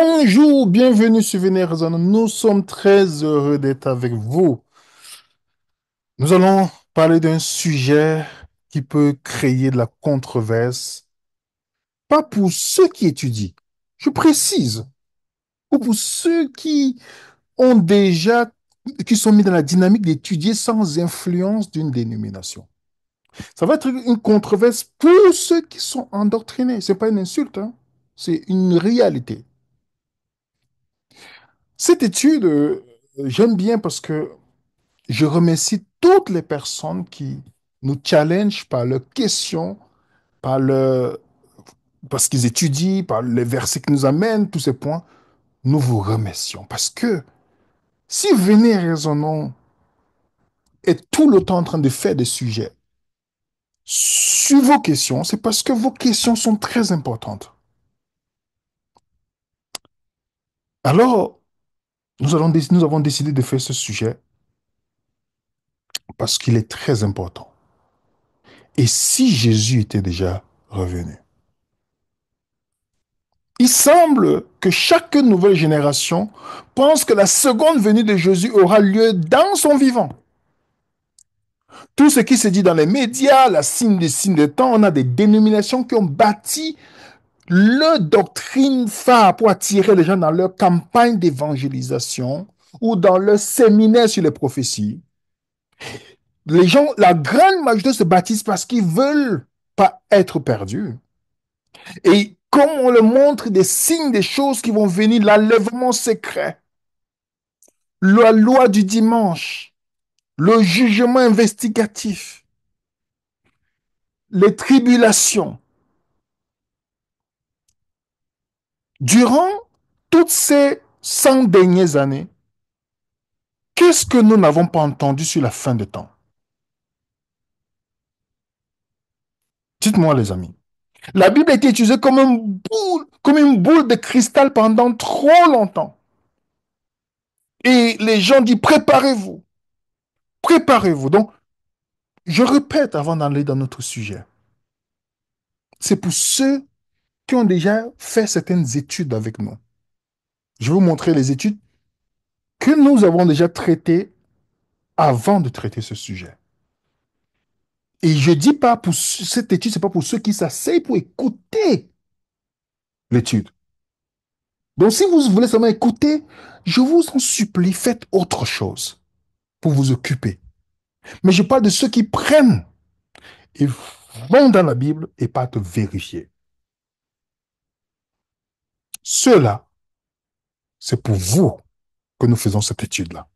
Bonjour, bienvenue sur Venez Raisonnons. Nous sommes très heureux d'être avec vous. Nous allons parler d'un sujet qui peut créer de la controverse, pas pour ceux qui étudient, je précise, ou pour ceux qui ont déjà, qui sont mis dans la dynamique d'étudier sans influence d'une dénomination. Ça va être une controverse pour ceux qui sont endoctrinés. C'est pas une insulte, hein. C'est une réalité. Cette étude, j'aime bien parce que je remercie toutes les personnes qui nous challengent par leurs questions, par parce qu'ils étudient, par les versets qui nous amènent, tous ces points. Nous vous remercions parce que si Venez Raisonnons est tout le temps en train de faire des sujets sur vos questions, c'est parce que vos questions sont très importantes. Alors, nous avons décidé de faire ce sujet parce qu'il est très important. Et si Jésus était déjà revenu? Il semble que chaque nouvelle génération pense que la seconde venue de Jésus aura lieu dans son vivant. Tout ce qui se dit dans les médias, la signe des signes des temps, on a des dénominations qui ont bâti leur doctrine phare pour attirer les gens dans leur campagne d'évangélisation ou dans leur séminaire sur les prophéties. Les gens, la grande majorité se baptisent parce qu'ils veulent pas être perdus. Et comme on le montre des signes des choses qui vont venir, l'enlèvement secret, la loi du dimanche, le jugement investigatif, les tribulations. Durant toutes ces 100 dernières années, qu'est-ce que nous n'avons pas entendu sur la fin des temps? Dites-moi, les amis. La Bible a été utilisée comme une boule de cristal pendant trop longtemps. Et les gens disent, préparez-vous, préparez-vous. Donc, je répète avant d'aller dans notre sujet. C'est pour ceux qui ont déjà fait certaines études avec nous. Je vais vous montrer les études que nous avons déjà traitées avant de traiter ce sujet. Et je dis pas pour cette étude, c'est pas pour ceux qui s'asseyent pour écouter l'étude. Donc, si vous voulez seulement écouter, je vous en supplie, faites autre chose pour vous occuper. Mais je parle de ceux qui prennent et vont dans la Bible et partent vérifier. Ceux-là, c'est pour vous que nous faisons cette étude-là.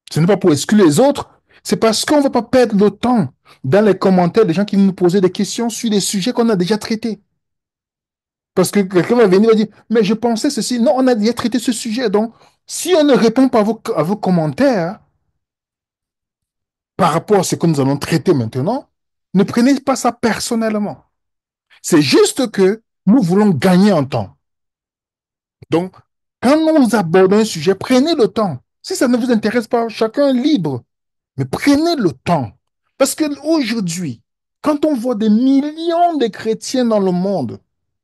Ce n'est pas pour exclure les autres, c'est parce qu'on ne va pas perdre le temps dans les commentaires des gens qui nous posaient des questions sur des sujets qu'on a déjà traités. Parce que quelqu'un va venir et va dire, mais je pensais ceci. Non, on a déjà traité ce sujet. Donc, si on ne répond pas à vos commentaires par rapport à ce que nous allons traiter maintenant, ne prenez pas ça personnellement. C'est juste que nous voulons gagner en temps. Donc, quand nous abordons un sujet, prenez le temps. Si ça ne vous intéresse pas, chacun est libre. Mais prenez le temps. Parce qu'aujourd'hui, quand on voit des millions de chrétiens dans le monde,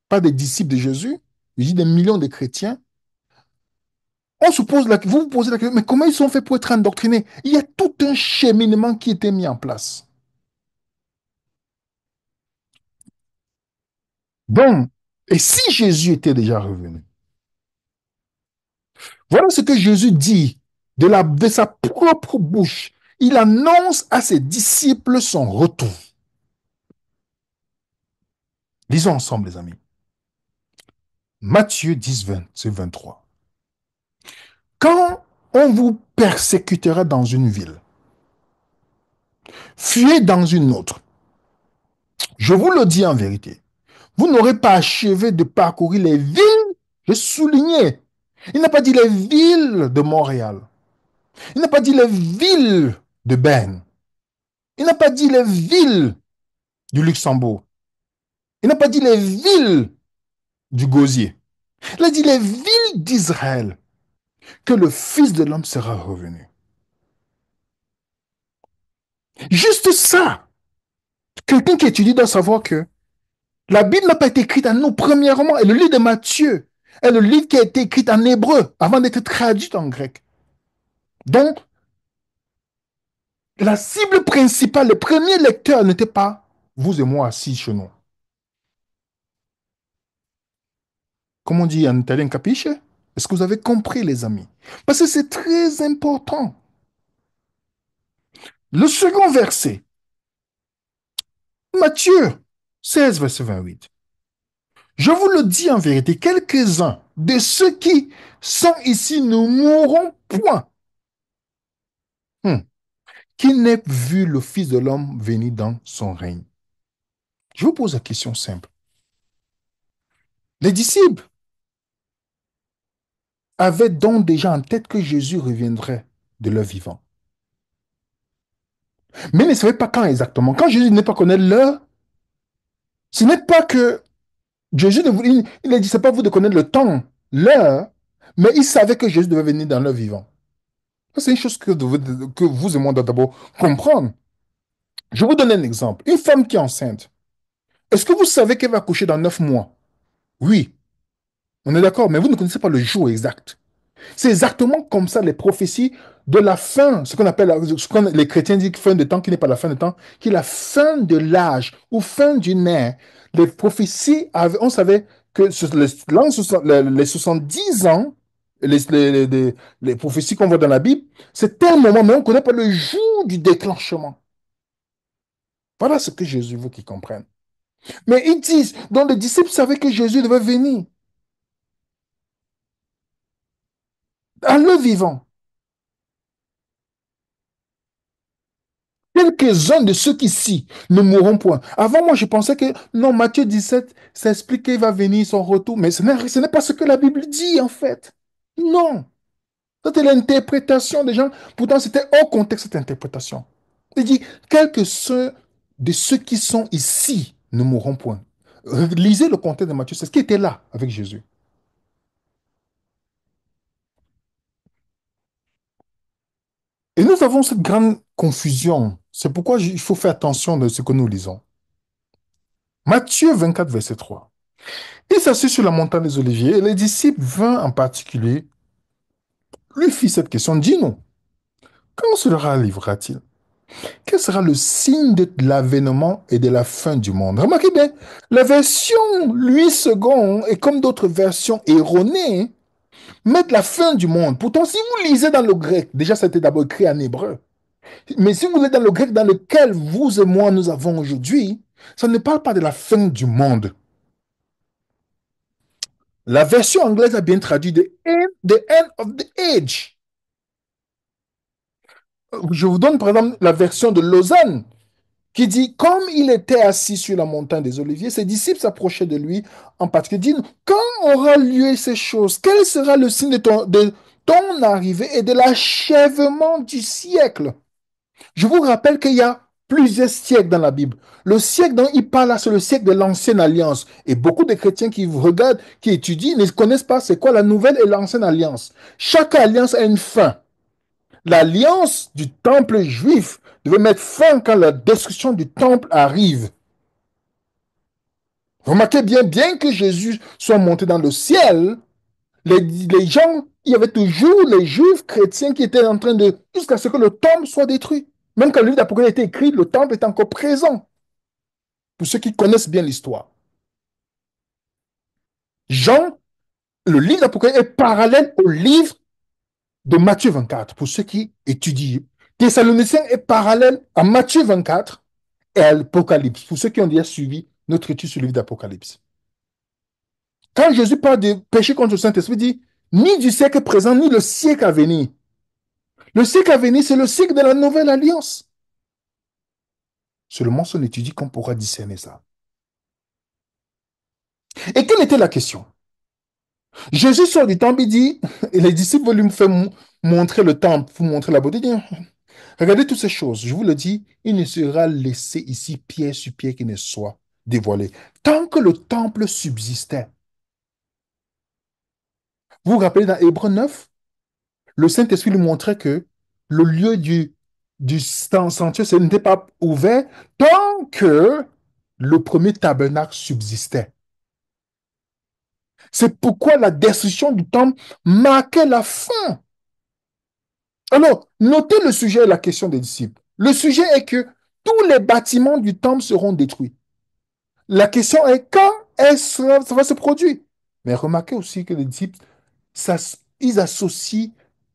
pas des disciples de Jésus, je dis des millions de chrétiens, on se pose vous vous posez la question, mais comment ils sont faits pour être endoctrinés? Il y a tout un cheminement qui a été mis en place. Donc, et si Jésus était déjà revenu? Voilà ce que Jésus dit de sa propre bouche. Il annonce à ses disciples son retour. Lisons ensemble, les amis. Matthieu 10, 23. Quand on vous persécutera dans une ville, fuyez dans une autre. Je vous le dis en vérité, vous n'aurez pas achevé de parcourir les villes, je soulignais. Il n'a pas dit les villes de Montréal. Il n'a pas dit les villes de Berne. Il n'a pas dit les villes du Luxembourg. Il n'a pas dit les villes du Gosier. Il a dit les villes d'Israël que le Fils de l'homme sera revenu. Juste ça. Quelqu'un qui étudie doit savoir que la Bible n'a pas été écrite à nous, premièrement, et le livre de Matthieu est le livre qui a été écrit en hébreu avant d'être traduit en grec. Donc, la cible principale, le premier lecteur n'était pas vous et moi assis chez nous. Comme on dit en italien, capisce? Est-ce que vous avez compris, les amis? Parce que c'est très important. Le second verset, Matthieu 16, verset 28. Je vous le dis en vérité, quelques-uns de ceux qui sont ici ne mourront point, qui n'aient vu le Fils de l'homme venir dans son règne. Je vous pose la question simple. Les disciples avaient donc déjà en tête que Jésus reviendrait de leur vivant. Mais ils ne savaient pas quand exactement. Quand Jésus n'est pas connaître l'heure, ce n'est pas que Jésus ne voulait, il ne disait pas vous de connaître le temps, l'heure, mais ils savaient que Jésus devait venir dans leur vivant. C'est une chose que vous et moi devons d'abord comprendre. Je vous donne un exemple. Une femme qui est enceinte, est-ce que vous savez qu'elle va accoucher dans 9 mois? Oui, on est d'accord, mais vous ne connaissez pas le jour exact. C'est exactement comme ça les prophéties de la fin, ce qu'on appelle, les chrétiens disent fin de temps, qui n'est pas la fin de temps, qui est la fin de l'âge ou fin d'une ère. Les prophéties, on savait que les 70 ans, les prophéties qu'on voit dans la Bible, c'était un moment, mais on ne connaît pas le jour du déclenchement. Voilà ce que Jésus veut qu'ils comprennent. Mais ils disent, donc les disciples savaient que Jésus devait venir à le vivant. Quelques-uns de ceux qui ici ne mourront point. Avant, moi, je pensais que, non, Matthieu 17, ça explique qu'il va venir son retour. Mais ce n'est pas ce que la Bible dit, en fait. Non. C'était l'interprétation des gens. Pourtant, c'était hors contexte, cette interprétation. Il dit, quelques-uns de ceux qui sont ici ne mourront point. Lisez le contexte de Matthieu, c'est ce qui était là avec Jésus. Et nous avons cette grande confusion. C'est pourquoi il faut faire attention de ce que nous lisons. Matthieu 24, verset 3. Il s'assit sur la montagne des Oliviers et les disciples, 20 en particulier, lui fit cette question. Dis-nous, quand cela arrivera-t-il? Quel sera le signe de l'avènement et de la fin du monde? Remarquez bien, la version 8 secondes et comme d'autres versions erronées mettent la fin du monde. Pourtant, si vous lisez dans le grec, déjà c'était d'abord écrit en hébreu, mais si vous lisez dans le grec dans lequel vous et moi nous avons aujourd'hui, ça ne parle pas de la fin du monde. La version anglaise a bien traduit the end of the age. Je vous donne par exemple la version de Lausanne qui dit, comme il était assis sur la montagne des Oliviers, ses disciples s'approchaient de lui en particulier, dit, quand aura lieu ces choses? Quel sera le signe de ton arrivée et de l'achèvement du siècle? Je vous rappelle qu'il y a plusieurs siècles dans la Bible. Le siècle dont il parle là, c'est le siècle de l'ancienne alliance. Et beaucoup de chrétiens qui vous regardent, qui étudient, ne connaissent pas c'est quoi la nouvelle et l'ancienne alliance. Chaque alliance a une fin. L'alliance du temple juif devait mettre fin quand la destruction du temple arrive. Remarquez bien, bien que Jésus soit monté dans le ciel, les gens, il y avait toujours les juifs chrétiens qui étaient en train de, jusqu'à ce que le temple soit détruit. Même quand le livre d'Apocalypse a été écrit, le temple est encore présent. Pour ceux qui connaissent bien l'histoire. Jean, le livre d'Apocalypse est parallèle au livre de Matthieu 24, pour ceux qui étudient. Thessaloniciens est parallèle à Matthieu 24 et à l'Apocalypse, pour ceux qui ont déjà suivi notre étude sur le livre d'Apocalypse. Quand Jésus parle de péché contre le Saint-Esprit, il dit ni du siècle présent, ni le siècle à venir. Le siècle à venir, c'est le siècle de la nouvelle alliance. Seulement son étudie qu'on pourra discerner ça. Et quelle était la question? Jésus sort du temple, il dit, et les disciples veulent lui faire montrer le temple, pour montrer la beauté. Il dit, regardez toutes ces choses. Je vous le dis, il ne sera laissé ici pierre sur pierre qui ne soit dévoilé. Tant que le temple subsistait. Vous vous rappelez dans Hébreux 9, le Saint-Esprit lui montrait que le lieu du sanctuaire ce n'était pas ouvert tant que le premier tabernacle subsistait. C'est pourquoi la destruction du temple marquait la fin. Alors, notez le sujet et la question des disciples. Le sujet est que tous les bâtiments du temple seront détruits. La question est quand est-ce que ça va se produire? Mais remarquez aussi que les disciples, ils associent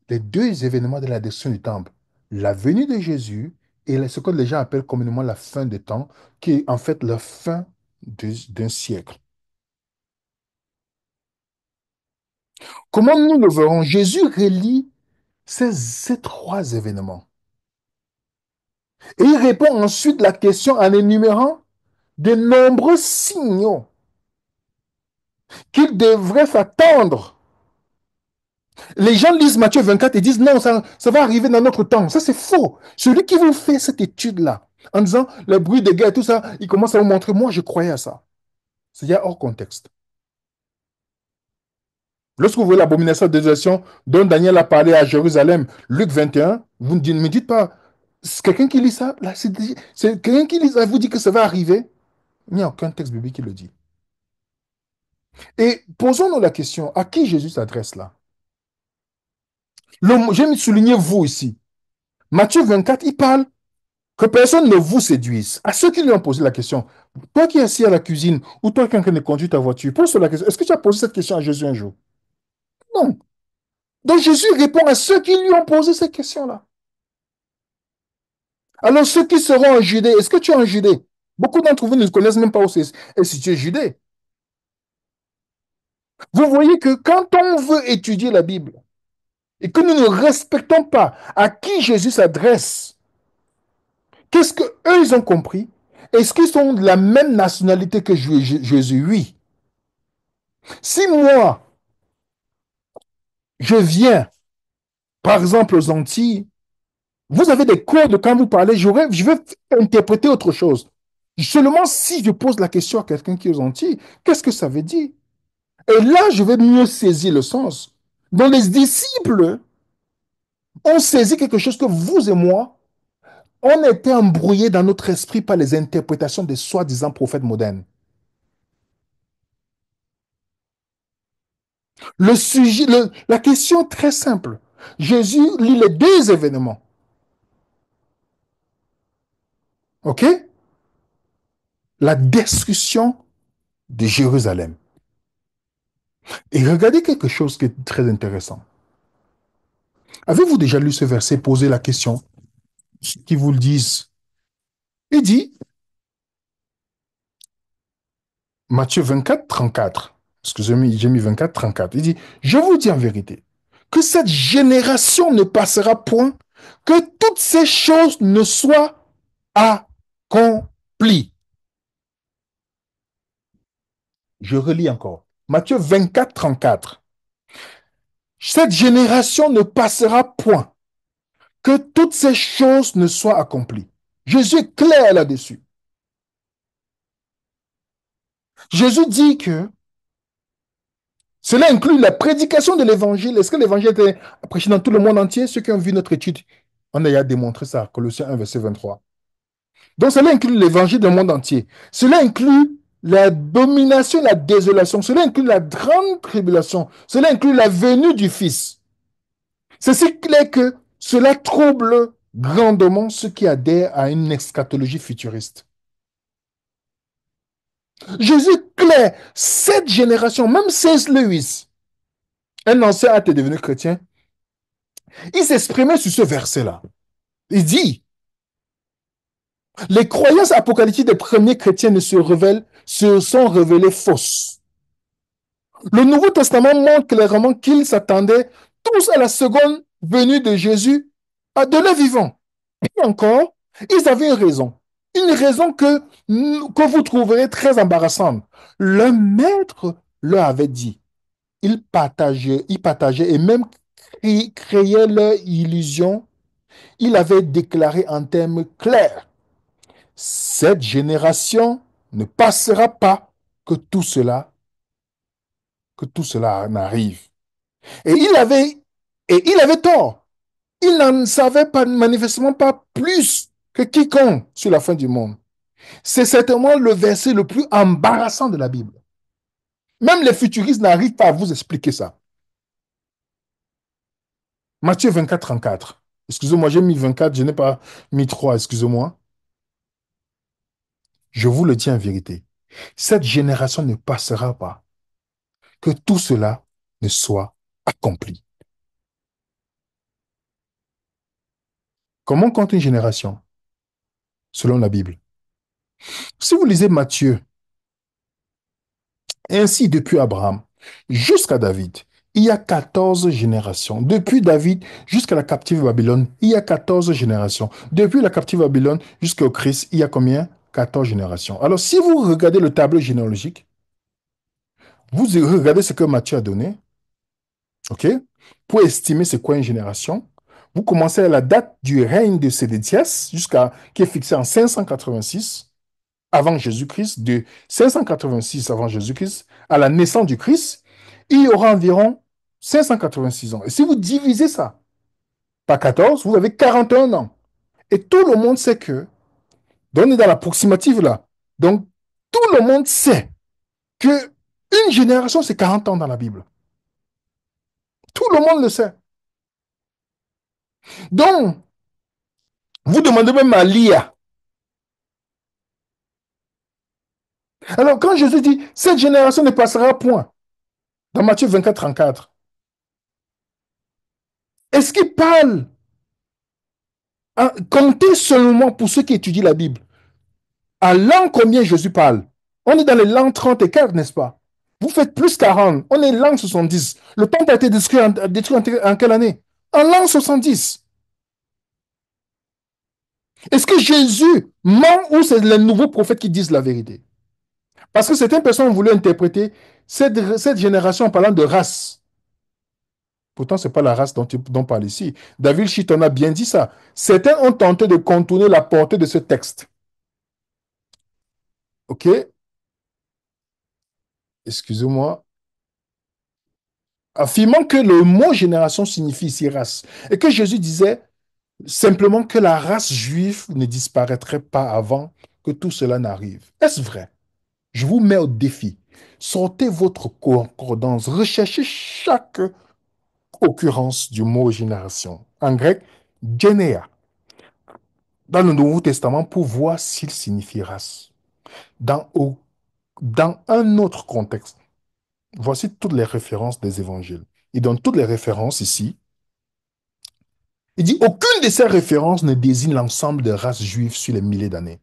les deux événements de la destruction du temple, la venue de Jésus et ce que les gens appellent communément la fin des temps, qui est en fait la fin d'un siècle. Comment nous le verrons? Jésus relie ces trois événements. Et il répond ensuite la question en énumérant de nombreux signaux qu'il devrait s'attendre. Les gens lisent Matthieu 24 et disent non, ça va arriver dans notre temps. Ça, c'est faux. Celui qui vous fait cette étude-là, en disant le bruit des guerres, tout ça, il commence à vous montrer, moi, je croyais à ça. C'est déjà hors contexte. Lorsque vous voyez l'abomination de désolation dont Daniel a parlé à Jérusalem, Luc 21, vous ne me dites pas, c'est quelqu'un qui lit ça, là, c'est quelqu'un qui lit ça, vous dit que ça va arriver. Il n'y a aucun texte biblique qui le dit. Et posons-nous la question, à qui Jésus s'adresse là? J'aime souligner vous ici. Matthieu 24, il parle que personne ne vous séduise. À ceux qui lui ont posé la question, toi qui es assis à la cuisine ou toi qui es en train de conduire ta voiture, pose la question. Est-ce que tu as posé cette question à Jésus un jour? Non. Donc Jésus répond à ceux qui lui ont posé cette question-là. Alors ceux qui seront en Judée, est-ce que tu es en Judée? Beaucoup d'entre vous ne connaissent même pas où est situé Judée. Vous voyez que quand on veut étudier la Bible et que nous ne respectons pas à qui Jésus s'adresse, qu'est-ce que eux ils ont compris? Est-ce qu'ils sont de la même nationalité que Jésus? Oui. Si moi, je viens, par exemple, aux Antilles, vous avez des codes quand vous parlez, je vais interpréter autre chose. Seulement si je pose la question à quelqu'un qui est aux Antilles, qu'est-ce que ça veut dire? Et là, je vais mieux saisir le sens. Donc, les disciples ont saisi quelque chose que vous et moi, on était embrouillés dans notre esprit par les interprétations des soi-disant prophètes modernes. Le sujet, la question est très simple. Jésus lit les deux événements. OK? La destruction de Jérusalem. Et regardez quelque chose qui est très intéressant. Avez-vous déjà lu ce verset, posé la question, qui vous le disent? Il dit, Matthieu 24, 34. Excusez-moi, j'ai mis 24, 34. Il dit, je vous dis en vérité, que cette génération ne passera point, que toutes ces choses ne soient accomplies. Je relis encore. Matthieu 24, 34. Cette génération ne passera point, que toutes ces choses ne soient accomplies. Jésus est clair là-dessus. Jésus dit que cela inclut la prédication de l'évangile. Est-ce que l'évangile était prêché dans tout le monde entier? Ceux qui ont vu notre étude, on a déjà démontré ça, Colossiens 1, verset 23. Donc cela inclut l'évangile du monde entier. Cela inclut la domination, la désolation. Cela inclut la grande tribulation. Cela inclut la venue du Fils. C'est si clair que cela trouble grandement ceux qui adhèrent à une eschatologie futuriste. Jésus clair, cette génération, même C.S. Lewis, un ancien athée devenu chrétien, il s'exprimait sur ce verset-là. Il dit, les croyances apocalyptiques des premiers chrétiens se sont révélées fausses. Le Nouveau Testament montre clairement qu'ils s'attendaient tous à la seconde venue de Jésus de leur vivant. Et encore, ils avaient une raison que vous trouverez très embarrassante. Le maître leur avait dit, ils partageaient et même créaient leur illusion. Il avait déclaré en termes clairs, cette génération ne passera pas que tout cela, que tout cela n'arrive. Et il avait tort. Il n'en savait pas, manifestement pas plus que quiconque sur la fin du monde. C'est certainement le verset le plus embarrassant de la Bible. Même les futuristes n'arrivent pas à vous expliquer ça. Matthieu 24, 34. Excusez-moi, j'ai mis 24, je n'ai pas mis 3, excusez-moi. Je vous le dis en vérité. Cette génération ne passera pas que tout cela ne soit accompli. Comment compte une génération selon la Bible? Si vous lisez Matthieu, ainsi depuis Abraham jusqu'à David, il y a 14 générations. Depuis David jusqu'à la captive Babylone, il y a 14 générations. Depuis la captive Babylone jusqu'au Christ, il y a combien? 14 générations. Alors, si vous regardez le tableau généalogique, vous regardez ce que Matthieu a donné, OK? Pour estimer c'est quoi une génération, vous commencez à la date du règne de Sédécias, qui est fixée en 586 avant Jésus-Christ, de 586 avant Jésus-Christ à la naissance du Christ, il y aura environ 586 ans. Et si vous divisez ça par 14, vous avez 41 ans. Et tout le monde sait que, donc on est dans l'approximative là, donc tout le monde sait que une génération, c'est 40 ans dans la Bible. Tout le monde le sait. Donc, vous demandez même à l'IA. Alors, quand Jésus dit, cette génération ne passera point, dans Matthieu 24, 34, est-ce qu'il parle, comptez seulement pour ceux qui étudient la Bible, à l'an combien Jésus parle? On est dans les langues 30 et quelques, n'est-ce pas? Vous faites plus 40, on est l'an 70. Le temple a été détruit en quelle année? En l'an 70. Est-ce que Jésus ment ou c'est les nouveaux prophètes qui disent la vérité? Parce que certaines personnes ont voulu interpréter cette génération en parlant de race. Pourtant, ce n'est pas la race dont on parle ici. David Chitton a bien dit ça. Certains ont tenté de contourner la portée de ce texte. OK? Excusez-moi. Affirmant que le mot génération signifie ici race. Et que Jésus disait simplement que la race juive ne disparaîtrait pas avant que tout cela n'arrive. Est-ce vrai? Je vous mets au défi. Sortez votre concordance. Recherchez chaque occurrence du mot génération. En grec, généa. Dans le Nouveau Testament pour voir s'il signifie race. Dans, dans un autre contexte, voici toutes les références des évangiles. Il donne toutes les références ici. Il dit, aucune de ces références ne désigne l'ensemble des races juives sur les milliers d'années.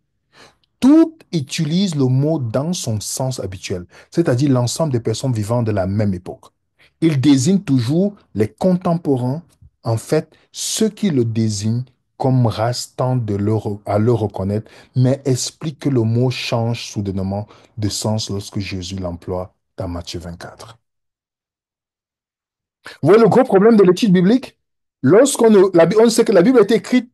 Toutes utilisent le mot dans son sens habituel, c'est-à-dire l'ensemble des personnes vivant de la même époque. Il désigne toujours les contemporains, en fait, ceux qui le désignent comme race tentent à le reconnaître, mais explique que le mot change soudainement de sens lorsque Jésus l'emploie dans Matthieu 24. Vous voyez le gros problème de l'étude biblique? On sait que la Bible a été écrite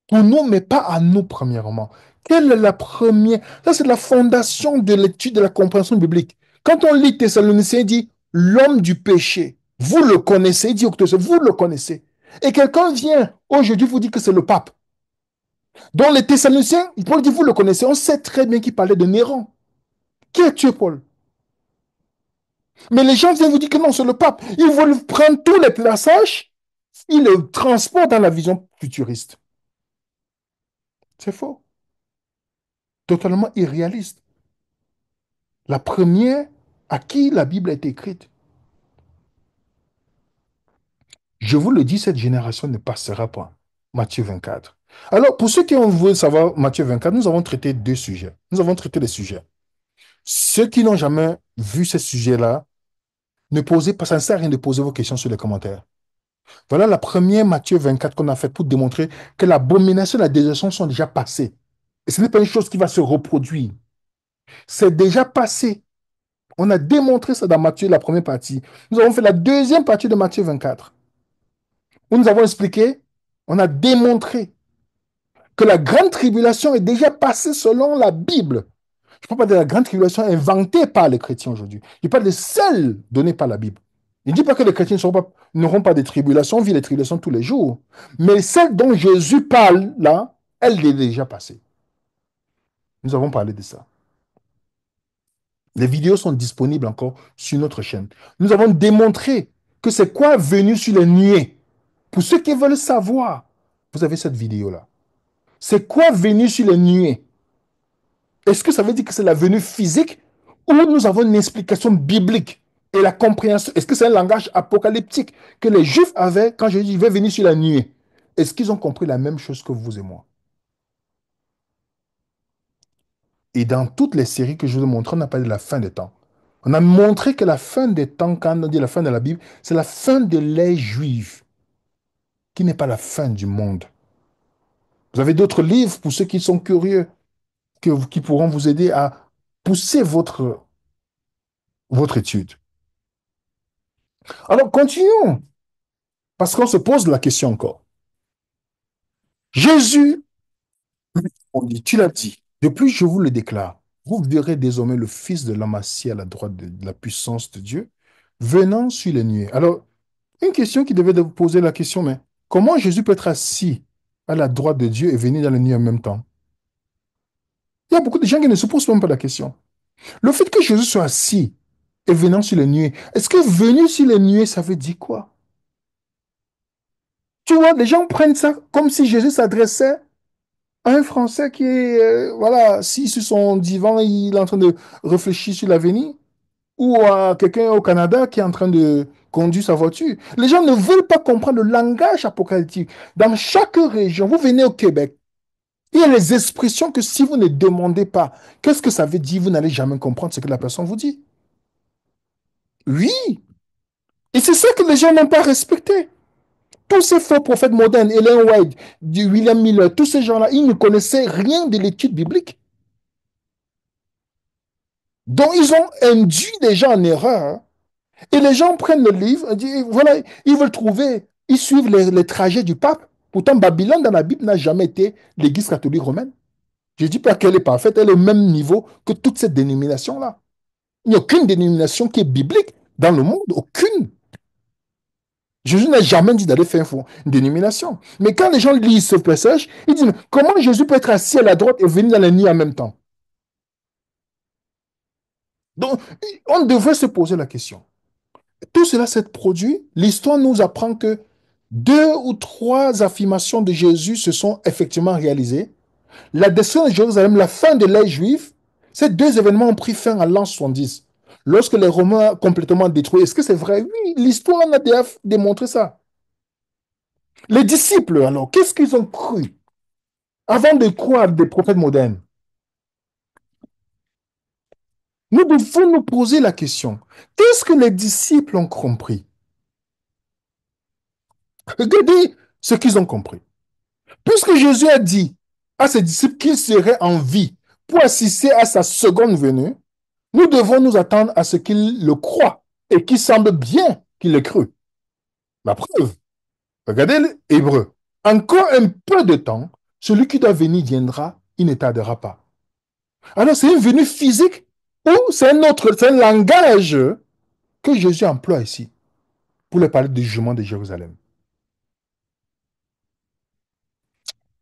pour nous, mais pas à nous premièrement. Quelle est la première? Ça, c'est la fondation de l'étude de la compréhension biblique. Quand on lit Thessaloniciens, il dit l'homme du péché. Vous le connaissez, il dit vous le connaissez. Et quelqu'un vient aujourd'hui vous dit que c'est le pape. Donc les Thessaloniciens, Paul dit vous le connaissez. On sait très bien qu'il parlait de Néron. Qui est tué, Paul? Mais les gens viennent vous dire que non, c'est le pape. Ils veulent prendre tous les passages, ils le transportent dans la vision futuriste. C'est faux. Totalement irréaliste. La première à qui la Bible est écrite. Je vous le dis, cette génération ne passera pas. Matthieu 24. Alors, pour ceux qui ont voulu savoir Matthieu 24, nous avons traité deux sujets. Nous avons traité les sujets. Ceux qui n'ont jamais vu ces sujets-là, ne posez pas, ça ne sert à rien de poser vos questions sur les commentaires. Voilà la première Matthieu 24 qu'on a fait pour démontrer que l'abomination et la désolation sont déjà passées. Et ce n'est pas une chose qui va se reproduire. C'est déjà passé. On a démontré ça dans Matthieu, la première partie. Nous avons fait la deuxième partie de Matthieu 24, où nous avons expliqué, on a démontré que la grande tribulation est déjà passée selon la Bible. Je ne parle pas de la grande tribulation inventée par les chrétiens aujourd'hui. Je parle de celle donnée par la Bible. Il ne dit pas que les chrétiens n'auront pas de tribulations, on vit les tribulations tous les jours. Mais celle dont Jésus parle, là, elle est déjà passée. Nous avons parlé de ça. Les vidéos sont disponibles encore sur notre chaîne. Nous avons démontré que c'est quoi venu sur les nuées. Pour ceux qui veulent savoir, vous avez cette vidéo-là. C'est quoi venu sur les nuées? Est-ce que ça veut dire que c'est la venue physique ou nous avons une explication biblique et la compréhension? Est-ce que c'est un langage apocalyptique que les Juifs avaient quand Jésus va venir sur la nuée? Est-ce qu'ils ont compris la même chose que vous et moi? Et dans toutes les séries que je vous ai montrées, on n'a pas dit la fin des temps. On a montré que la fin des temps, quand on dit la fin de la Bible, c'est la fin de l'ère juive, qui n'est pas la fin du monde. Vous avez d'autres livres pour ceux qui sont curieux, qui pourront vous aider à pousser votre étude. Alors, continuons, parce qu'on se pose la question encore. Jésus, on dit, tu l'as dit, de plus je vous le déclare, vous verrez désormais le Fils de l'homme assis à la droite de la puissance de Dieu, venant sur les nuées. Alors, une question qui devait vous poser la question, mais comment Jésus peut être assis à la droite de Dieu et venir dans les nuées en même temps? Il y a beaucoup de gens qui ne se posent même pas la question. Le fait que Jésus soit assis et venant sur les nuées, est-ce que venir sur les nuées, ça veut dire quoi? Tu vois, les gens prennent ça comme si Jésus s'adressait à un Français qui est, voilà, assis sur son divan, il est en train de réfléchir sur l'avenir, ou à quelqu'un au Canada qui est en train de conduire sa voiture. Les gens ne veulent pas comprendre le langage apocalyptique. Dans chaque région, vous venez au Québec, il y a les expressions que si vous ne demandez pas, qu'est-ce que ça veut dire, vous n'allez jamais comprendre ce que la personne vous dit. Oui, et c'est ça que les gens n'ont pas respecté. Tous ces faux prophètes modernes, Ellen White, William Miller, tous ces gens-là, ils ne connaissaient rien de l'étude biblique. Donc, ils ont induit les gens en erreur, hein. Et les gens prennent le livre, et disent, voilà, ils veulent trouver, ils suivent les trajets du pape. Pourtant, Babylone, dans la Bible, n'a jamais été l'église catholique romaine. Je ne dis pas qu'elle est parfaite, elle est au même niveau que toutes ces dénominations-là. Il n'y a aucune dénomination qui est biblique dans le monde, aucune. Jésus n'a jamais dit d'aller faire une dénomination. Mais quand les gens lisent ce passage, ils disent, comment Jésus peut être assis à la droite et venir dans la nuit en même temps? Donc, on devrait se poser la question. Tout cela s'est produit. L'histoire nous apprend que deux ou trois affirmations de Jésus se sont effectivement réalisées. La destruction de Jérusalem, la fin de l'ère juive, ces deux événements ont pris fin en l'an 70. Lorsque les Romains ont complètement détruit. Est-ce que c'est vrai? Oui, l'histoire en a déjà démontré ça. Les disciples, alors, qu'est-ce qu'ils ont cru avant de croire des prophètes modernes? Nous devons nous poser la question. Qu'est-ce que les disciples ont compris? Regardez ce qu'ils ont compris. Puisque Jésus a dit à ses disciples qu'il serait en vie pour assister à sa seconde venue, nous devons nous attendre à ce qu'ils le croient et qu'il semble bien qu'il le crut. La preuve, regardez l'hébreu. Encore un peu de temps, celui qui doit venir viendra, il ne tardera pas. Alors, c'est une venue physique ou c'est un langage que Jésus emploie ici pour le parler du jugement de Jérusalem.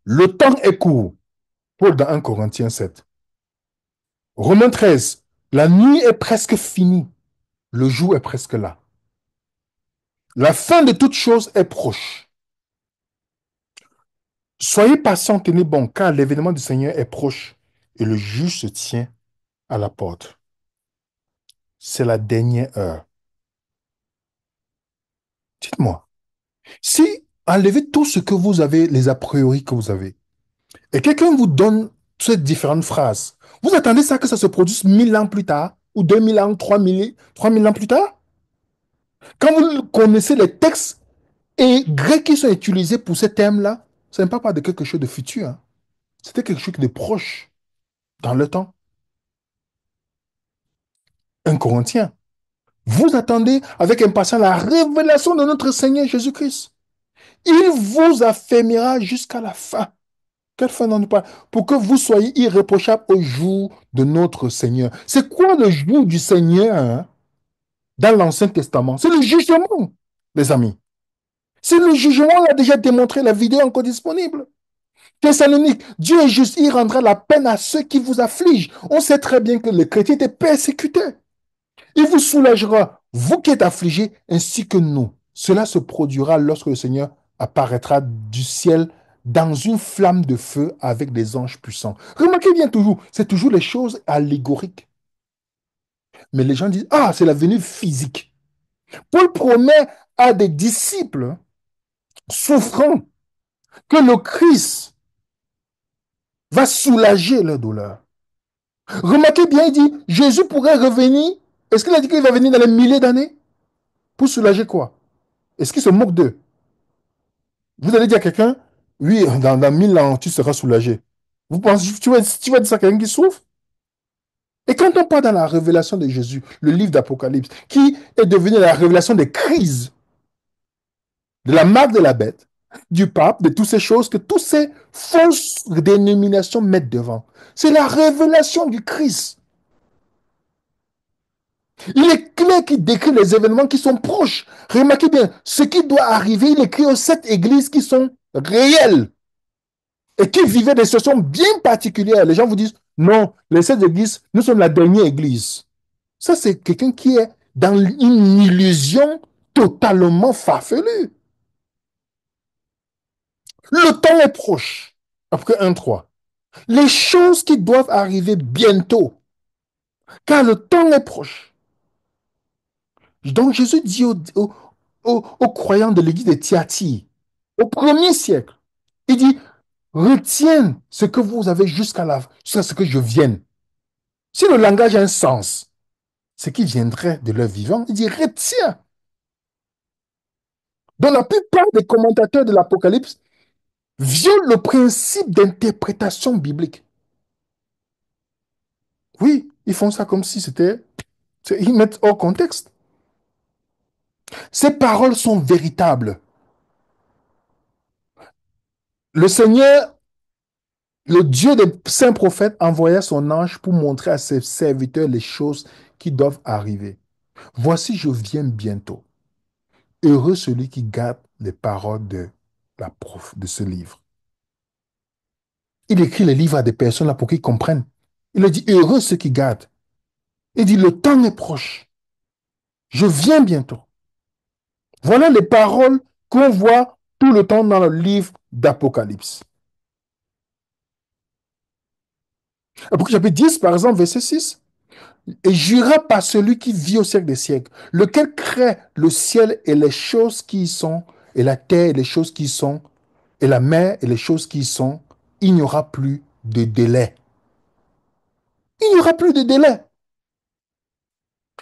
Le temps est court. Paul dans 1 Corinthiens 7. Romains 13. La nuit est presque finie. Le jour est presque là. La fin de toute chose est proche. Soyez patients, tenez bon, car l'événement du Seigneur est proche et le juge se tient à la porte. C'est la dernière heure. Dites-moi, si enlevez tout ce que vous avez, les a priori que vous avez, et quelqu'un vous donne ces différentes phrases, vous attendez ça que ça se produise 1000 ans plus tard, ou 2000 ans, 3000 ans plus tard? Quand vous connaissez les textes et grecs qui sont utilisés pour ces thèmes-là, ça ne parle pas de quelque chose de futur, hein. C'était quelque chose de proche dans le temps. Un Corinthien. Vous attendez avec impatience la révélation de notre Seigneur Jésus-Christ. Il vous affermira jusqu'à la fin. Quelle fin n'en est pas? Pour que vous soyez irréprochables au jour de notre Seigneur. C'est quoi le jour du Seigneur, hein, dans l'Ancien Testament? C'est le jugement, les amis. C'est le jugement, on l'a déjà démontré, la vidéo est encore disponible. Thessalonique, Dieu est juste, il rendra la peine à ceux qui vous affligent. On sait très bien que les chrétiens étaient persécutés. Il vous soulagera, vous qui êtes affligés, ainsi que nous. Cela se produira lorsque le Seigneur apparaîtra du ciel dans une flamme de feu avec des anges puissants. Remarquez bien toujours, c'est toujours les choses allégoriques. Mais les gens disent, ah, c'est la venue physique. Paul promet à des disciples souffrants que le Christ va soulager leur douleur. Remarquez bien, il dit, Jésus pourrait revenir. Est-ce qu'il a dit qu'il va venir dans les milliers d'années? Pour soulager quoi? Est-ce qu'il se moque d'eux? Vous allez dire à quelqu'un, oui, dans 1000 ans, tu seras soulagé. Vous pensez, tu vas dire ça à quelqu'un qui souffre? Et quand on part dans la révélation de Jésus, le livre d'Apocalypse, qui est devenu la révélation des crises, de la marque de la bête, du pape, de toutes ces choses que toutes ces fausses dénominations mettent devant. C'est la révélation du Christ. Il est clair qu'il décrit les événements qui sont proches. Remarquez bien, ce qui doit arriver, il écrit aux 7 églises qui sont réelles et qui vivaient des situations bien particulières. Les gens vous disent, non, les 7 églises, nous sommes la dernière église. Ça, c'est quelqu'un qui est dans une illusion totalement farfelue. Le temps est proche. Après 1:3. Les choses qui doivent arriver bientôt, car le temps est proche. Donc Jésus dit aux croyants de l'église de Thyatire, au premier siècle, il dit, retiens ce que vous avez jusqu'à ce que je vienne. Si le langage a un sens, ce qui viendrait de leur vivant, il dit, retiens. Donc la plupart des commentateurs de l'Apocalypse violent le principe d'interprétation biblique. Oui, ils font ça comme si c'était... Ils mettent hors contexte. Ces paroles sont véritables. Le Seigneur, le Dieu des saints prophètes, envoya son ange pour montrer à ses serviteurs les choses qui doivent arriver. Voici, je viens bientôt. Heureux celui qui garde les paroles de ce livre. Il écrit les livres à des personnes là pour qu'ils comprennent. Il a dit, heureux ceux qui gardent. Il dit, le temps est proche. Je viens bientôt. Voilà les paroles qu'on voit tout le temps dans le livre d'Apocalypse. Apocalypse chapitre 10, par exemple, verset 6. Et jura par celui qui vit au siècle des siècles, lequel crée le ciel et les choses qui y sont, et la terre et les choses qui y sont, et la mer et les choses qui y sont, il n'y aura plus de délai. Il n'y aura plus de délai.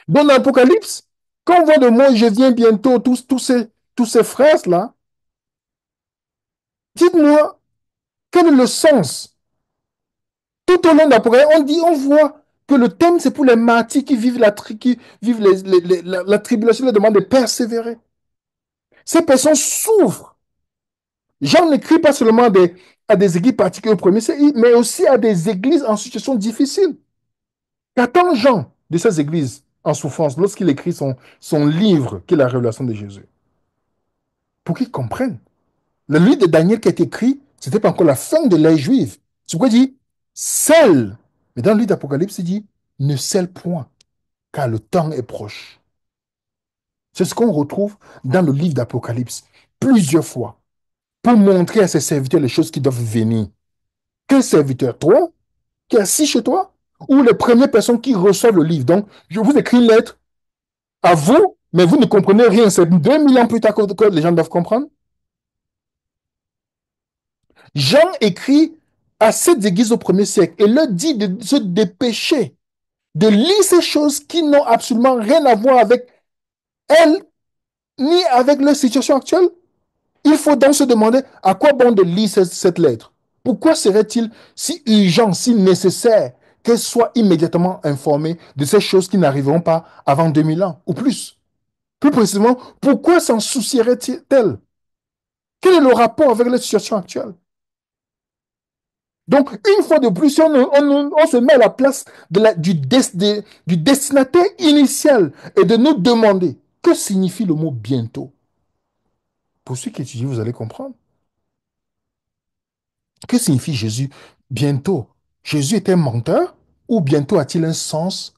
Dans l'Apocalypse, quand on voit le mot je viens bientôt, tous ces phrases-là, dites-moi, quel est le sens? Tout au long de l'Apocalypse, on voit que le thème, c'est pour les martyrs qui vivent la tribulation, les demande de persévérer. Ces personnes souffrent. Jean n'écrit pas seulement à des églises particulières au premier siècle, mais aussi à des églises en situation difficile. Qu'attend Jean de ces églises en souffrance lorsqu'il écrit son livre, qui est la révélation de Jésus? Pour qu'ils comprennent. Le livre de Daniel qui est écrit, ce n'était pas encore la fin de l'ère juive. C'est pourquoi il dit, scelle. Mais dans le livre d'Apocalypse, il dit, ne scelle point, car le temps est proche. C'est ce qu'on retrouve dans le livre d'Apocalypse plusieurs fois pour montrer à ses serviteurs les choses qui doivent venir. Quel serviteur? Toi, qui es assis chez toi? Ou les premières personnes qui reçoivent le livre? Donc, je vous écris une lettre à vous, mais vous ne comprenez rien. C'est 2000 ans plus tard que les gens doivent comprendre. Jean écrit à cette église au premier siècle et leur dit de se dépêcher, de lire ces choses qui n'ont absolument rien à voir avec elle, ni avec leur situation actuelle. Il faut donc se demander à quoi bon de lire cette lettre. Pourquoi serait-il si urgent, si nécessaire qu'elle soit immédiatement informée de ces choses qui n'arriveront pas avant 2000 ans ou plus? Plus précisément, pourquoi s'en soucierait-elle? Quel est le rapport avec la situation actuelle? Donc, une fois de plus, on se met à la place du destinataire initial et de nous demander que signifie le mot bientôt. Pour ceux qui étudient, vous allez comprendre. Que signifie Jésus bientôt? Jésus était un menteur ou bientôt a-t-il un sens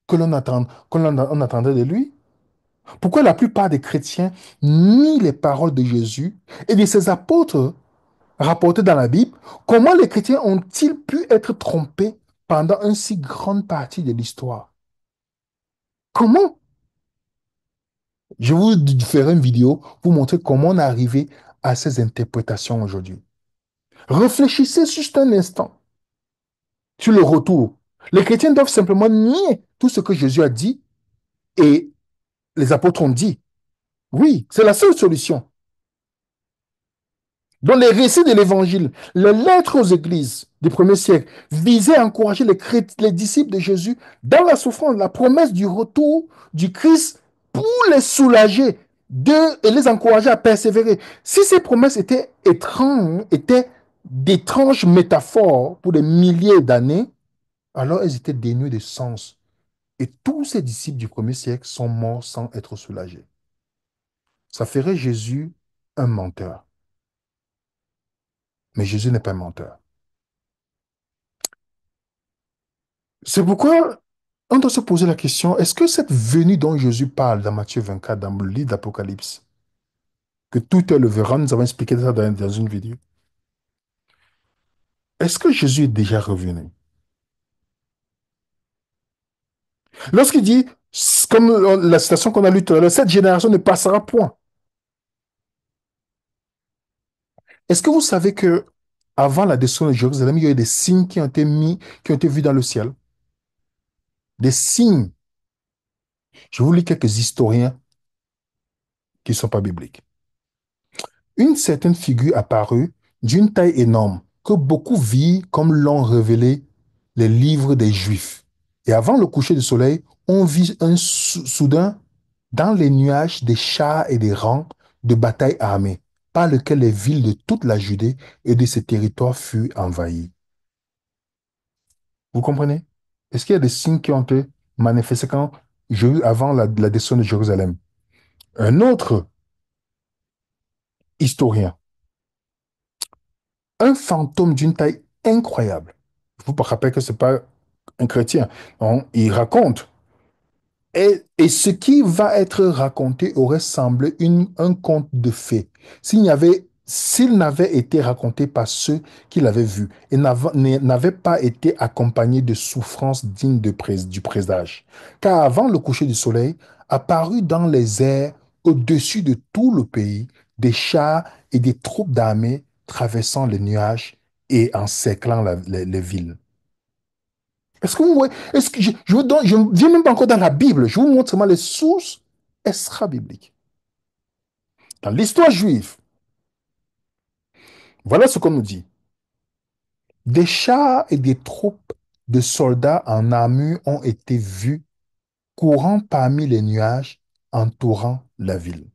on attendait de lui? Pourquoi la plupart des chrétiens nient les paroles de Jésus et de ses apôtres rapportées dans la Bible? Comment les chrétiens ont-ils pu être trompés pendant une si grande partie de l'histoire? Comment? Je vous ferai une vidéo pour montrer comment on est arrivé à ces interprétations aujourd'hui. Réfléchissez juste un instant sur le retour. Les chrétiens doivent simplement nier tout ce que Jésus a dit et les apôtres ont dit. Oui, c'est la seule solution. Dans les récits de l'Évangile, les lettres aux églises du premier siècle visaient à encourager les disciples de Jésus dans la souffrance, la promesse du retour du Christ pour les soulager et les encourager à persévérer. Si ces promesses étaient étranges, étaient d'étranges métaphores pour des milliers d'années, alors elles étaient dénuées de sens. Et tous ces disciples du premier siècle sont morts sans être soulagés. Ça ferait Jésus un menteur. Mais Jésus n'est pas un menteur. C'est pourquoi on doit se poser la question, est-ce que cette venue dont Jésus parle dans Matthieu 24, dans le livre d'Apocalypse, que tout est le verra, nous avons expliqué ça dans une vidéo, est-ce que Jésus est déjà revenu? Lorsqu'il dit, comme la citation qu'on a lue tout à l'heure, cette génération ne passera point. Est-ce que vous savez que avant la destruction de Jérusalem, il y a eu des signes qui ont été mis, qui ont été vus dans le ciel? Des signes. Je vous lis quelques historiens qui ne sont pas bibliques. Une certaine figure apparut d'une taille énorme que beaucoup virent comme l'ont révélé les livres des Juifs. Et avant le coucher du soleil, on vit soudain dans les nuages des chars et des rangs de bataille armés, par lesquels les villes de toute la Judée et de ses territoires furent envahies. Vous comprenez? Est-ce qu'il y a des signes qui ont été manifestés avant la destruction de Jérusalem? Un autre historien, un fantôme d'une taille incroyable. Je vous rappelle que ce n'est pas un chrétien. Donc, il raconte. Et ce qui va être raconté aurait semblé un conte de fées. S'il n'avait été raconté par ceux qui l'avaient vu et n'avait pas été accompagné de souffrances dignes du présage. Car avant le coucher du soleil, apparut dans les airs, au-dessus de tout le pays, des chars et des troupes d'armées traversant les nuages et encerclant les villes. Est-ce que vous voyez? Est-ce que je ne viens même pas encore dans la Bible. Je vous montre seulement les sources extra-bibliques. Dans l'histoire juive, voilà ce qu'on nous dit. Des chars et des troupes de soldats en armure ont été vus courant parmi les nuages, entourant la ville.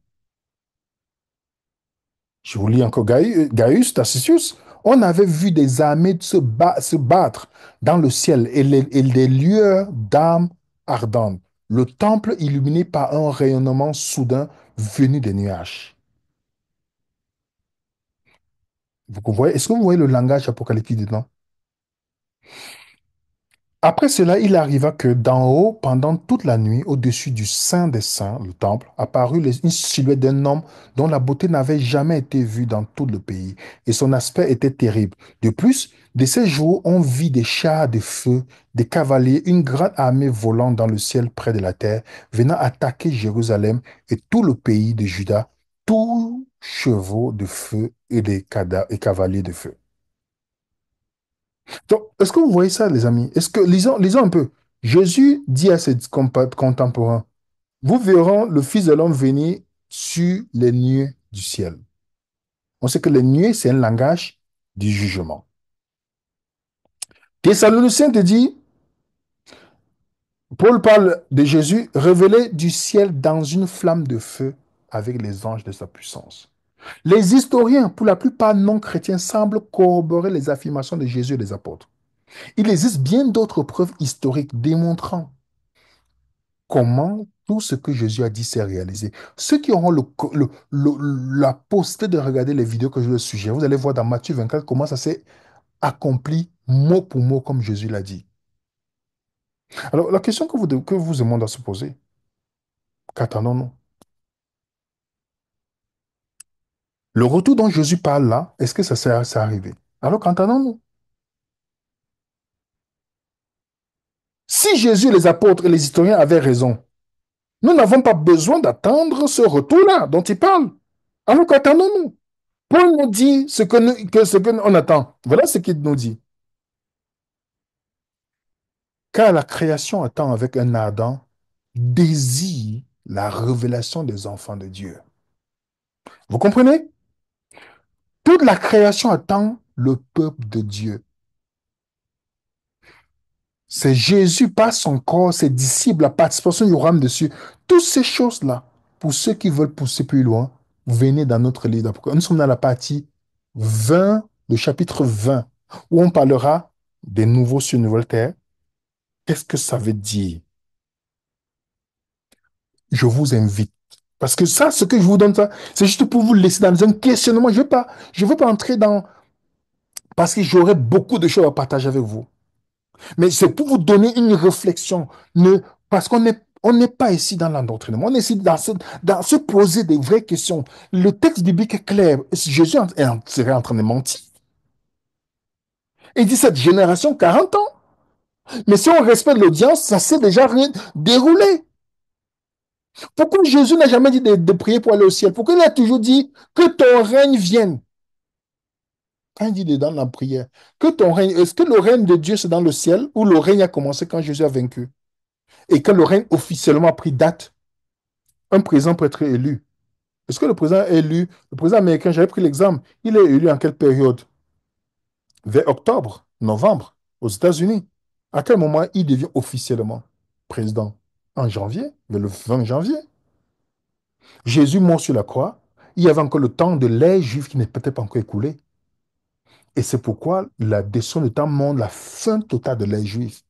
Je vous lis encore Gaius Tacitus. On avait vu des armées se battre dans le ciel et des lueurs d'armes ardentes. Le temple illuminé par un rayonnement soudain venu des nuages. Vous voyez, est-ce que vous voyez le langage apocalyptique dedans? Après cela, il arriva que d'en haut, pendant toute la nuit, au-dessus du Saint des Saints, le temple, apparut une silhouette d'un homme dont la beauté n'avait jamais été vue dans tout le pays, et son aspect était terrible. De plus, de ces jours, on vit des chars de feu, des cavaliers, une grande armée volant dans le ciel près de la terre, venant attaquer Jérusalem et tout le pays de Juda, tous chevaux de feu et des et cavaliers de feu. Donc, est-ce que vous voyez ça, les amis? Est-ce que, lisons un peu. Jésus dit à ses contemporains, vous verrez le Fils de l'homme venir sur les nuées du ciel. On sait que les nuées, c'est un langage du jugement. Thessaloniciens te dit, Paul parle de Jésus révélé du ciel dans une flamme de feu avec les anges de sa puissance. Les historiens, pour la plupart non chrétiens, semblent corroborer les affirmations de Jésus et des apôtres. Il existe bien d'autres preuves historiques démontrant comment tout ce que Jésus a dit s'est réalisé. Ceux qui auront la possibilité de regarder les vidéos que je vous suggère, vous allez voir dans Matthieu 24 comment ça s'est accompli mot pour mot comme Jésus l'a dit. Alors, la question que vous demandez à se poser, qu'attendons-nous? Le retour dont Jésus parle là, est-ce que c'est arrivé? Alors, qu'entendons-nous? Si Jésus, les apôtres et les historiens avaient raison, nous n'avons pas besoin d'attendre ce retour-là dont il parle. Alors, qu'attendons-nous? Paul nous dit ce que on attend. Voilà ce qu'il nous dit. Car la création attend avec un ardent désir la révélation des enfants de Dieu. Vous comprenez? Toute la création attend le peuple de Dieu. C'est Jésus par son corps, ses disciples, la participation du rame dessus. Toutes ces choses-là, pour ceux qui veulent pousser plus loin, venez dans notre livre d'Apocalypse. Nous sommes dans la partie 20, le chapitre 20, où on parlera des nouveaux cieux, nouvelles terres. Qu'est-ce que ça veut dire? Je vous invite. Parce que ça, ce que je vous donne, ça, c'est juste pour vous laisser dans un questionnement. Je veux pas entrer dans, parce que j'aurais beaucoup de choses à partager avec vous. Mais c'est pour vous donner une réflexion. Parce on n'est pas ici dans l'endoctrinement. On est ici dans se poser des vraies questions. Le texte biblique est clair. Jésus serait en train de mentir. Il dit cette génération, 40 ans. Mais si on respecte l'audience, ça s'est déjà déroulé. Pourquoi Jésus n'a jamais dit de prier pour aller au ciel? Pourquoi il a toujours dit que ton règne vienne? Quand il dit dans la prière, que ton règne, est-ce que le règne de Dieu c'est dans le ciel ou le règne a commencé quand Jésus a vaincu? Et que le règne officiellement a pris date? Un président peut être élu. Est-ce que le président est élu? Le président américain, j'avais pris l'exemple, il est élu en quelle période? Vers octobre, novembre, aux États-Unis. À quel moment il devient officiellement président? En janvier, vers le 20 janvier. Jésus mort sur la croix. Il y avait encore le temps de l'ère juive qui n'est peut-être pas encore écoulé. Et c'est pourquoi la descente de temps montre la fin totale de l'ère juive.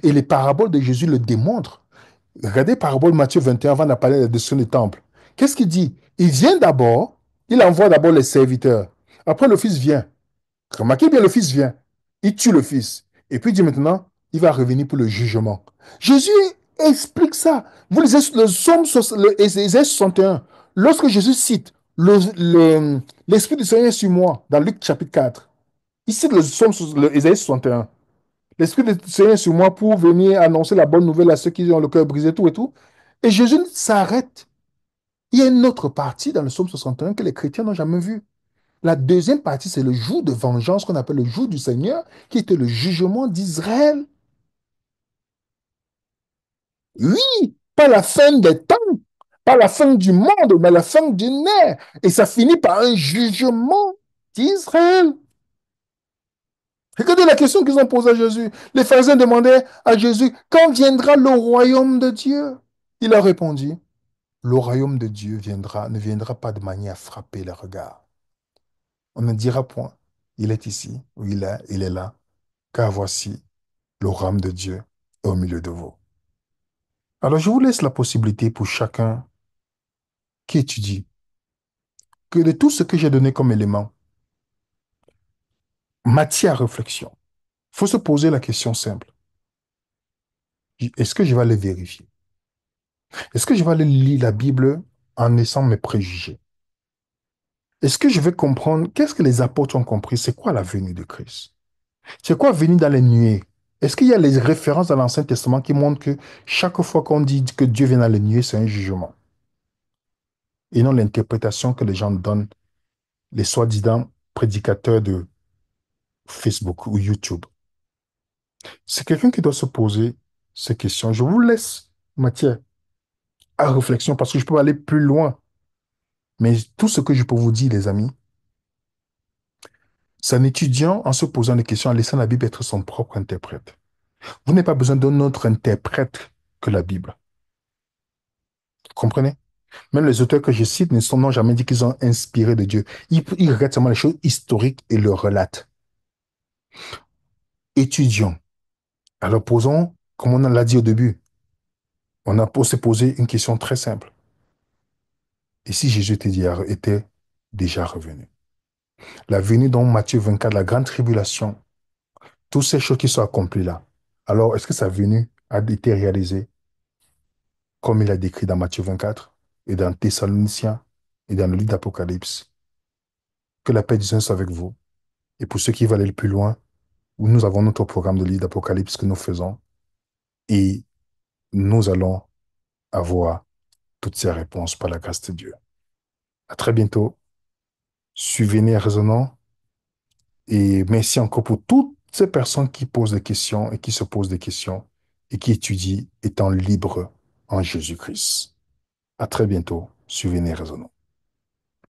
Et les paraboles de Jésus le démontrent. Regardez parabole Matthieu 21 avant de parler de la destruction du temple. Qu'est-ce qu'il dit? Il vient d'abord, il envoie d'abord les serviteurs. Après, le fils vient. Remarquez bien, le fils vient. Il tue le fils. Et puis il dit maintenant, il va revenir pour le jugement. Jésus explique ça. Vous lisez le psaume, Ésaïe 61. Lorsque Jésus cite l'Esprit du Seigneur est sur moi, dans Luc chapitre 4, il cite le psaume, Ésaïe 61. L'Esprit du Seigneur est sur moi pour venir annoncer la bonne nouvelle à ceux qui ont le cœur brisé, tout et tout. Et Jésus s'arrête. Il y a une autre partie dans le psaume 61 que les chrétiens n'ont jamais vue. La deuxième partie, c'est le jour de vengeance qu'on appelle le jour du Seigneur, qui était le jugement d'Israël. Oui, pas la fin des temps, pas la fin du monde, mais la fin d'une ère. Et ça finit par un jugement d'Israël. Regardez la question qu'ils ont posée à Jésus. Les pharisiens demandaient à Jésus, quand viendra le royaume de Dieu? Il a répondu, le royaume de Dieu ne viendra pas de manière à frapper le regard. On ne dira point, il est ici, ou il est là, car voici, le royaume de Dieu est au milieu de vous. Alors je vous laisse la possibilité pour chacun qui étudie que de tout ce que j'ai donné comme élément, matière à réflexion, il faut se poser la question simple. Est-ce que je vais aller vérifier? Est-ce que je vais aller lire la Bible en laissant mes préjugés? Est-ce que je vais comprendre qu'est-ce que les apôtres ont compris? C'est quoi la venue de Christ? C'est quoi venir dans les nuées? Est-ce qu'il y a les références dans l'Ancien Testament qui montrent que chaque fois qu'on dit que Dieu vient dans les nuées, c'est un jugement? Et non l'interprétation que les gens donnent, les soi-disant prédicateurs de Facebook ou YouTube. C'est quelqu'un qui doit se poser ces questions. Je vous laisse matière à réflexion parce que je peux aller plus loin. Mais tout ce que je peux vous dire, les amis, c'est un étudiant en se posant des questions, en laissant la Bible être son propre interprète. Vous n'avez pas besoin d'un autre interprète que la Bible. Vous comprenez? Même les auteurs que je cite n'ont jamais dit qu'ils ont inspiré de Dieu. Ils regardent seulement les choses historiques et le relatent. Étudions. Alors posons, comme on l'a dit au début, On a pour se poser une question très simple. Et si Jésus était déjà revenu? La venue dans Matthieu 24, la grande tribulation, toutes ces choses qui sont accomplies là. Alors, est-ce que sa venue a été réalisée comme il a décrit dans Matthieu 24 et dans Thessaloniciens et dans le livre d'Apocalypse? Que la paix du Seigneur soit avec vous. Et pour ceux qui veulent aller plus loin, nous avons notre programme de livre d'Apocalypse que nous faisons et nous allons avoir toutes ces réponses par la grâce de Dieu. À très bientôt. Suivez les raisonnants et merci encore pour toutes ces personnes qui posent des questions et qui se posent des questions et qui étudient étant libres en Jésus-Christ. À très bientôt. Suivez les raisonnants.